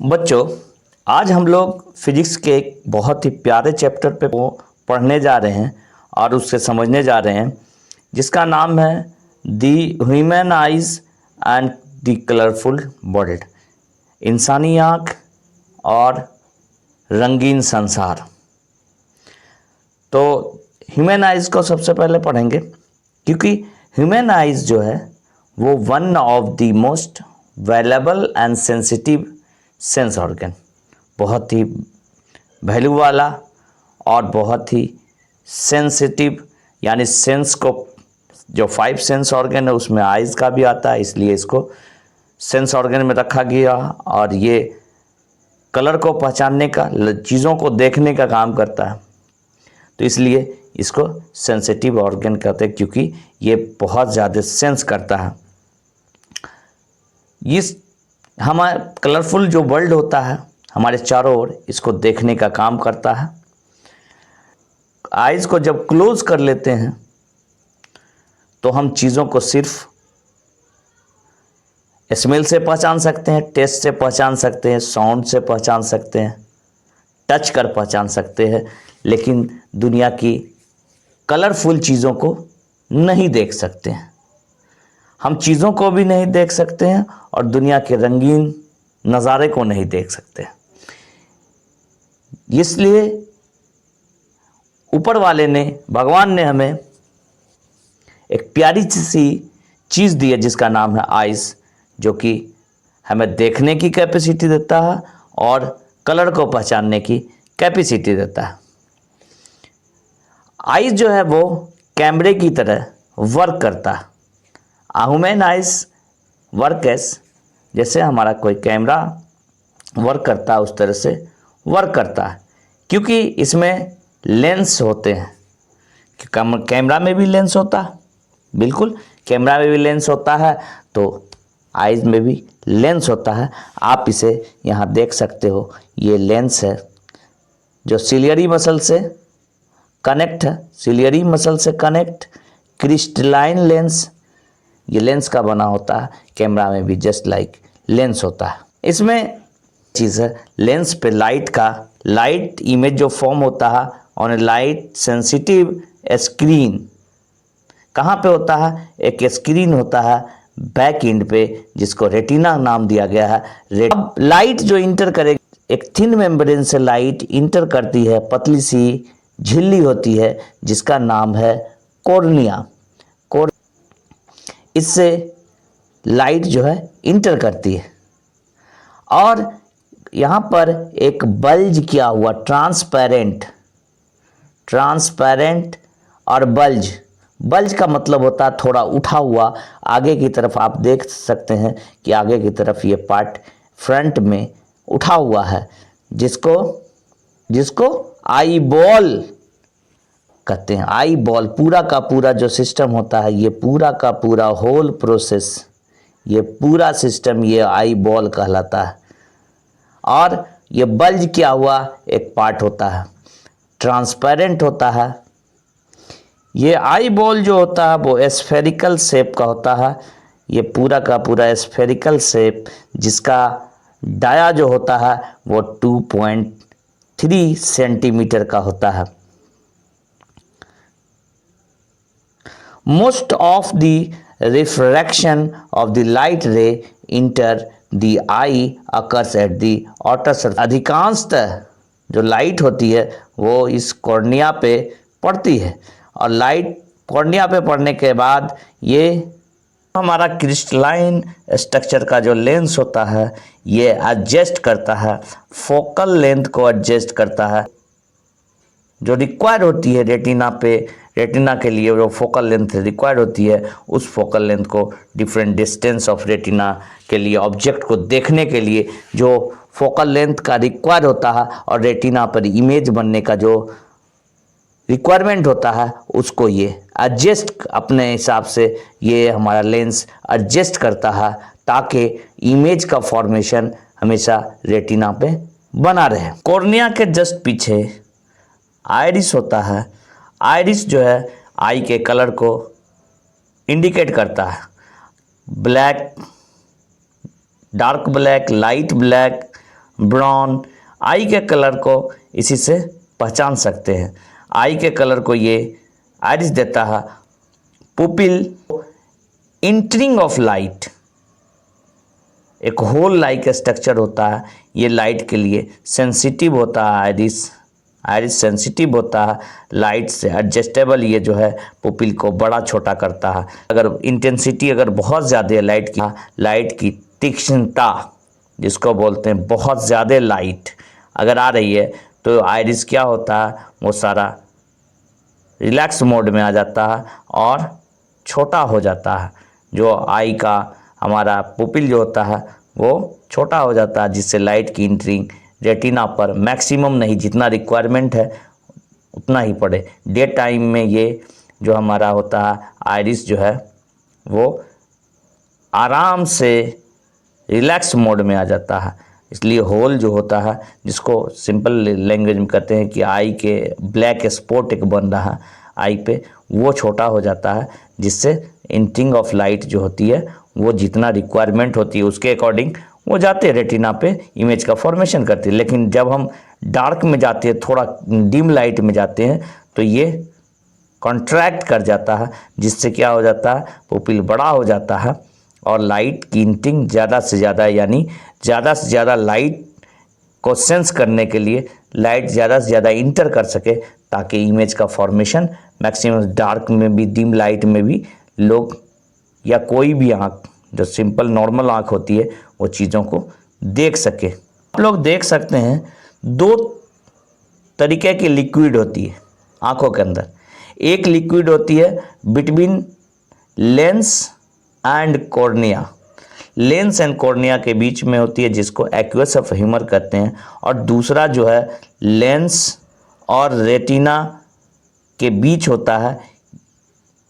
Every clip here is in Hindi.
बच्चों, आज हम लोग फिजिक्स के एक बहुत ही प्यारे चैप्टर पे पढ़ने जा रहे हैं और उससे समझने जा रहे हैं, जिसका नाम है the human eyes and the colourful world. इंसानी आँख और रंगीन संसार। तो ह्यूमन आइज को सबसे पहले पढ़ेंगे, क्योंकि ह्यूमन आइज जो है वो one of the most valuable and sensitive sense organ, बहुत ही वैल्यू वाला और बहुत ही सेंसिटिव, यानी सेंस को जो 5 सेंस ऑर्गन है उसमें आइज़ का भी आता है, इसलिए इसको सेंस ऑर्गन में रखा गया। और ये कलर को पहचानने का, चीज़ों को देखने का काम करता है, तो इसलिए इसको सेंसिटिव ऑर्गन कहते हैं, क्योंकि ये बहुत ज़्यादा सेंस करता है। इस हमारा कलरफुल जो वर्ल्ड होता है हमारे चारों ओर, इसको देखने का काम करता है। आइज़ को जब क्लोज कर लेते हैं तो हम चीज़ों को सिर्फ स्मेल से पहचान सकते हैं, टेस्ट से पहचान सकते हैं, साउंड से पहचान सकते हैं, टच कर पहचान सकते हैं, लेकिन दुनिया की कलरफुल चीज़ों को नहीं देख सकते हैं। हम चीज़ों को भी नहीं देख सकते हैं और दुनिया के रंगीन नज़ारे को नहीं देख सकते हैं। इसलिए ऊपर वाले ने, भगवान ने हमें एक प्यारी सी चीज़ दी है जिसका नाम है आइज़, जो कि हमें देखने की कैपेसिटी देता है और कलर को पहचानने की कैपेसिटी देता है। आइज़ जो है वो कैमरे की तरह वर्क करता है। ह्यूमन आइज वर्क एज, जैसे हमारा कोई कैमरा वर्क करता है उस तरह से वर्क करता है, क्योंकि इसमें लेंस होते हैं। कैमरा में भी लेंस होता है, बिल्कुल कैमरा में भी लेंस होता है, तो आइज में भी लेंस होता है। आप इसे यहाँ देख सकते हो, ये लेंस है जो सिलियरी मसल से कनेक्ट है, सिलियरी मसल से कनेक्ट क्रिस्टलाइन लेंस, ये लेंस का बना होता है। कैमरा में भी जस्ट लाइक लेंस होता है। इसमें चीज़ है, लेंस पे लाइट इमेज जो फॉर्म होता है on A light sensitive screen. कहाँ पे होता है? एक स्क्रीन होता है बैक एंड पे, जिसको रेटिना नाम दिया गया है। अब लाइट जो इंटर करे, एक थिन मेम्ब्रेन से लाइट इंटर करती है, पतली सी झिल्ली होती है जिसका नाम है कॉर्निया। इससे लाइट जो है इंटर करती है और यहाँ पर एक बल्ज किया हुआ ट्रांसपेरेंट और बल्ज का मतलब होता है थोड़ा उठा हुआ आगे की तरफ। आप देख सकते हैं कि आगे की तरफ ये पार्ट फ्रंट में उठा हुआ है, जिसको आई बॉल कहते हैं। आई बॉल पूरा का पूरा जो सिस्टम होता है, ये पूरा का पूरा होल प्रोसेस, ये पूरा सिस्टम ये आई बॉल कहलाता है। और ये बल्ज किया हुआ एक पार्ट होता है, ट्रांसपेरेंट होता है। ये आई बॉल जो होता है वो स्फेरिकल शेप का होता है, ये पूरा का पूरा स्फेरिकल शेप, जिसका डाया जो होता है वो 2.3 सेंटीमीटर का होता है। Most of the refraction of the light ray enter the eye occurs at the outer surface। अधिकांशतः जो लाइट होती है वो इस कॉर्निया पे पड़ती है, और लाइट कॉर्निया पे पड़ने के बाद ये हमारा क्रिस्टलाइन स्ट्रक्चर का जो लेंस होता है ये एडजस्ट करता है, फोकल लेंथ को एडजस्ट करता है जो रिक्वायर होती है रेटिना के लिए। जो फोकल लेंथ रिक्वायर्ड होती है, उस फोकल लेंथ को डिफरेंट डिस्टेंस ऑफ रेटिना के लिए, ऑब्जेक्ट को देखने के लिए जो फोकल लेंथ का रिक्वायर होता है और रेटिना पर इमेज बनने का जो रिक्वायरमेंट होता है, उसको ये एडजस्ट अपने हिसाब से ये हमारा लेंस एडजस्ट करता है, ताकि इमेज का फॉर्मेशन हमेशा रेटिना पे बना रहे। कॉर्निया के जस्ट पीछे आइरिस होता है। आइरिस जो है आई के कलर को इंडिकेट करता है, black, dark black, light black, brown. Eye के कलर को इसी से पहचान सकते हैं। आई के कलर को ये आइरिस देता है। पुपिल, इंटरिंग ऑफ लाइट, एक होल लाइक स्ट्रक्चर होता है, ये लाइट के लिए सेंसिटिव होता है। आइरिस आइरिस सेंसिटिव होता है लाइट से, एडजस्टेबल ये जो है पुपिल को बड़ा छोटा करता है। अगर इंटेंसिटी अगर बहुत ज़्यादा है लाइट की तीक्ष्णता जिसको बोलते हैं, बहुत ज़्यादा लाइट अगर आ रही है तो आइरिस क्या होता है, वो सारा रिलैक्स मोड में आ जाता है और छोटा हो जाता है। जो आई का हमारा पुपिल जो होता है वो छोटा हो जाता है, जिससे लाइट की इंटरिंग रेटिना पर मैक्सिमम नहीं, जितना रिक्वायरमेंट है उतना ही पड़े। डे टाइम में ये जो हमारा होता है आइरिस जो है वो आराम से रिलैक्स मोड में आ जाता है। इसलिए होल जो होता है, जिसको सिंपल लैंग्वेज में कहते हैं कि आई के ब्लैक स्पॉट एक बन रहा है आई पे, वो छोटा हो जाता है, जिससे इंटरिंग ऑफ लाइट जो होती है वो जितना रिक्वायरमेंट होती है उसके अकॉर्डिंग वो जाते हैं रेटिना पे, इमेज का फॉर्मेशन करती है। लेकिन जब हम डार्क में जाते हैं, थोड़ा डिम लाइट में जाते हैं, तो ये कॉन्ट्रैक्ट कर जाता है, जिससे क्या हो जाता है, पुपिल बड़ा हो जाता है और लाइट की इंटरिंग ज़्यादा से ज़्यादा, यानी ज़्यादा से ज़्यादा लाइट को सेंस करने के लिए लाइट ज़्यादा से ज़्यादा इंटर कर सके, ताकि इमेज का फॉर्मेशन मैक्सिमम डार्क में भी, डिम लाइट में भी लोग या कोई भी आँख जो सिंपल नॉर्मल आँख होती है वो चीज़ों को देख सके। आप लोग देख सकते हैं दो तरीके की लिक्विड होती है आँखों के अंदर। एक लिक्विड होती है between lens and cornea, lens and cornea के बीच में होती है, जिसको एक्वस ऑफ ह्यूमर कहते हैं। और दूसरा जो है लेंस और रेटिना के बीच होता है,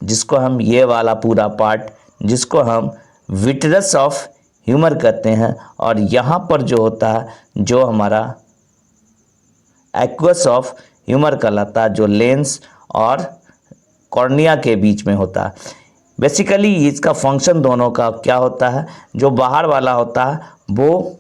जिसको हम ये वाला पूरा पार्ट, जिसको हम विट्रस ऑफ ह्यूमर कहते हैं। और यहाँ पर जो होता है, जो हमारा एक्वस ऑफ ह्यूमर कहलाता है, जो लेंस और कॉर्निया के बीच में होता है। बेसिकली इसका फंक्शन दोनों का क्या होता है, जो बाहर वाला होता है वो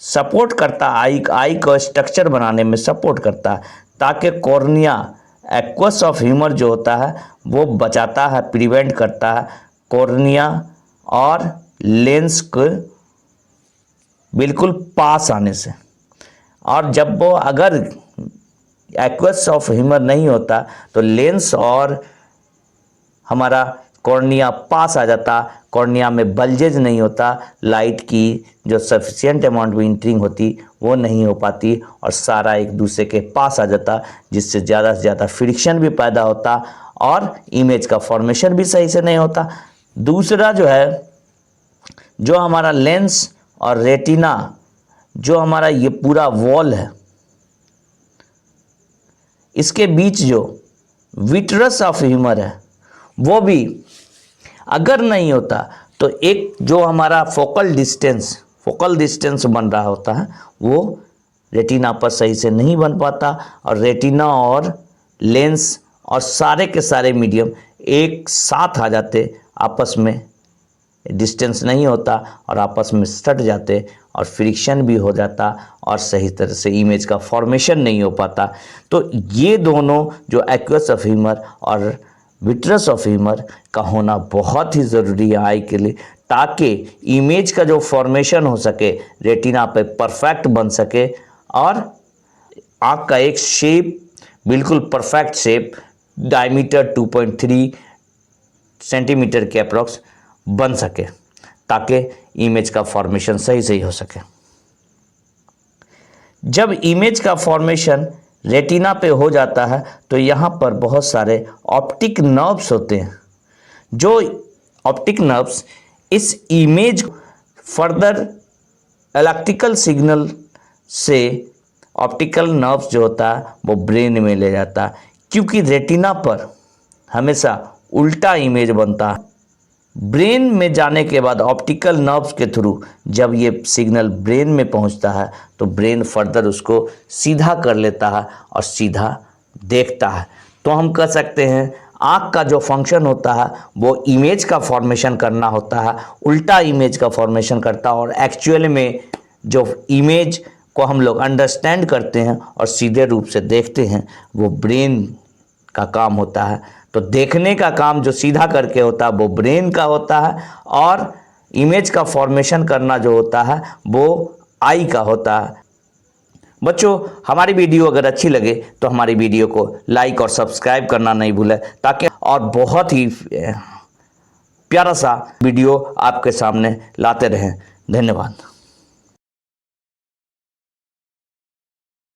सपोर्ट करता है, आई को स्ट्रक्चर बनाने में सपोर्ट करता है, ताकि कॉर्निया, एक्वस ऑफ ह्यूमर जो होता है वो बचाता है, प्रिवेंट करता है कॉर्निया और लेंस को बिल्कुल पास आने से। और जब वो अगर एक्वस ऑफ ह्यूमर नहीं होता तो लेंस और हमारा कॉर्निया पास आ जाता, कॉर्निया में बल्जेज नहीं होता, लाइट की जो सफिशिएंट अमाउंट में इंटरिंग होती वो नहीं हो पाती और सारा एक दूसरे के पास आ जाता, जिससे ज़्यादा से ज़्यादा फ्रिक्शन भी पैदा होता और इमेज का फॉर्मेशन भी सही से नहीं होता। दूसरा जो है, जो हमारा लेंस और रेटिना, जो हमारा ये पूरा वॉल है, इसके बीच जो विट्रस ऑफ ह्यूमर है वो भी अगर नहीं होता तो एक जो हमारा फोकल डिस्टेंस बन रहा होता है वो रेटिना पर सही से नहीं बन पाता, और रेटिना और लेंस और सारे के सारे मीडियम एक साथ आ जाते, आपस में डिस्टेंस नहीं होता और आपस में सट जाते और फ्रिक्शन भी हो जाता और सही तरह से इमेज का फॉर्मेशन नहीं हो पाता। तो ये दोनों जो एक्वस ऑफ ह्यूमर और विट्रस ऑफ ह्यूमर का होना बहुत ही ज़रूरी है आई के लिए, ताकि इमेज का जो फॉर्मेशन हो सके, रेटिना पे परफेक्ट बन सके और आँख का एक शेप बिल्कुल परफेक्ट शेप डायमीटर 2.3 सेंटीमीटर के अप्रॉक्स बन सके, ताकि इमेज का फॉर्मेशन सही हो सके। जब इमेज का फॉर्मेशन रेटिना पे हो जाता है तो यहाँ पर बहुत सारे ऑप्टिक नर्व्स होते हैं, जो ऑप्टिक नर्व्स इस इमेज फर्दर इलेक्ट्रिकल सिग्नल से ऑप्टिकल नर्व्स जो होता है वो ब्रेन में ले जाता है, क्योंकि रेटिना पर हमेशा उल्टा इमेज बनता है। ब्रेन में जाने के बाद ऑप्टिकल नर्व्स के थ्रू जब ये सिग्नल ब्रेन में पहुंचता है तो ब्रेन फर्दर उसको सीधा कर लेता है और सीधा देखता है। तो हम कह सकते हैं आँख का जो फंक्शन होता है वो इमेज का फॉर्मेशन करना होता है, उल्टा इमेज का फॉर्मेशन करता है, और एक्चुअल में जो इमेज को हम लोग अंडरस्टैंड करते हैं और सीधे रूप से देखते हैं, वो ब्रेन का काम होता है। तो देखने का काम जो सीधा करके होता है वो ब्रेन का होता है, और इमेज का फॉर्मेशन करना जो होता है वो आई का होता है। बच्चों, हमारी वीडियो अगर अच्छी लगे तो हमारी वीडियो को लाइक और सब्सक्राइब करना नहीं भूलें, ताकि और बहुत ही प्यारा सा वीडियो आपके सामने लाते रहें। धन्यवाद।